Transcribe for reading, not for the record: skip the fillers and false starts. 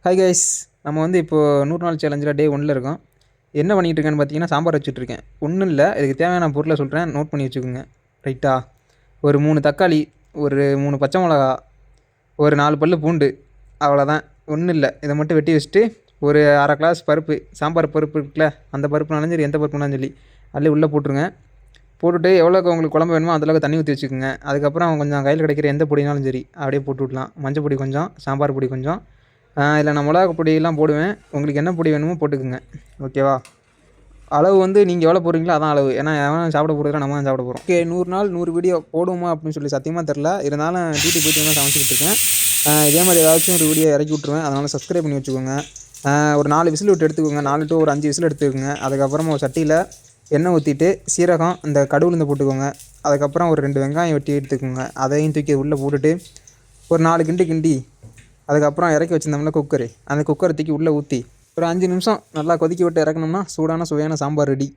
Hi guys, நம்ம வந்து இப்போது 100 நாள் சேலஞ்சில் டே 1ல் இருக்கோம். என்ன பண்ணிகிட்டு இருக்கேன்னு பார்த்தீங்கன்னா, சாம்பார் வச்சுட்ருக்கேன். ஒன்றும் இல்லை, இதுக்கு தேவையான பொருளை சொல்கிறேன், நோட் பண்ணி வச்சுக்கோங்க. ரைட்டா? ஒரு 3 தக்காளி, ஒரு 3 பச்சை மிளகா, ஒரு 4 பல்லு பூண்டு, அவ்வளோதான். ஒன்றும் இல்லை, இதை மட்டும் வெட்டி வச்சுட்டு ஒரு 1/2 கிளாஸ் பருப்பு, சாம்பார் பருப்பு இருக்குல்ல, அந்த பருப்புனாலும் சரி, எந்த பருப்புனாலும் சொல்லி அதில் உள்ளே போட்டுருங்க. போட்டுட்டு எவ்வளோக்கு உங்களுக்கு குழம்பு வேணுமோ அந்தளவுக்கு தண்ணி ஊற்றி வச்சுக்கோங்க. அதுக்கப்புறம் கொஞ்சம் கையில் கிடைக்கிற எந்த பொடினாலும் சரி அப்படியே போட்டு விடலாம். மஞ்சள் பொடி கொஞ்சம், சாம்பார் பொடி கொஞ்சம், இதில் நான் மிளகா பொடியெல்லாம் போடுவேன். உங்களுக்கு என்ன பொடி வேணுமோ போட்டுக்குங்க. ஓகேவா? அளவு வந்து நீங்கள் எவ்வளோ போடுறீங்களோ அதான் அளவு. ஏன்னா எவன் சாப்பிட போடுறதுல நம்ம தான் சாப்பிட போகிறோம். ஓகே, 100 நாள் 100 வீடியோ போடுவோமா அப்படின்னு சொல்லி சத்தியமாக தெரில. இருந்தாலும் டியூட்டி போய்ட்டு தான் சமைச்சிக்கிட்டு இருக்கேன். இதே மாதிரி ஏதாச்சும் ஒரு வீடியோ இறக்கி விட்ருவேன். அதனால் சப்ஸ்கிரைப் பண்ணி வச்சுக்கோங்க. ஒரு 4 விசில் விட்டு எடுத்துக்கோங்க. 4 to ஒரு 5 விசில் எடுத்துக்கோங்க. அதுக்கப்புறமா ஒரு சட்டியில் எண்ணெய் ஊற்றிட்டு சீரகம் இந்த கடுகுலந்து போட்டுக்கோங்க. அதுக்கப்புறம் ஒரு 2 வெங்காயம் வெட்டி எடுத்துக்கோங்க. அதையும் தூக்கி உள்ளே போட்டுட்டு ஒரு 4 கிண்டி அதுக்கப்புறம் இறக்கி வச்சுருந்தோம்னா குக்கரை, அந்த குக்கரை தூக்கி உள்ளே ஊற்றி ஒரு 5 நிமிஷம் நல்லா கொதிக்க விட்டு இறக்கணும்னா சூடான சுவையான சாம்பார் ரெடி.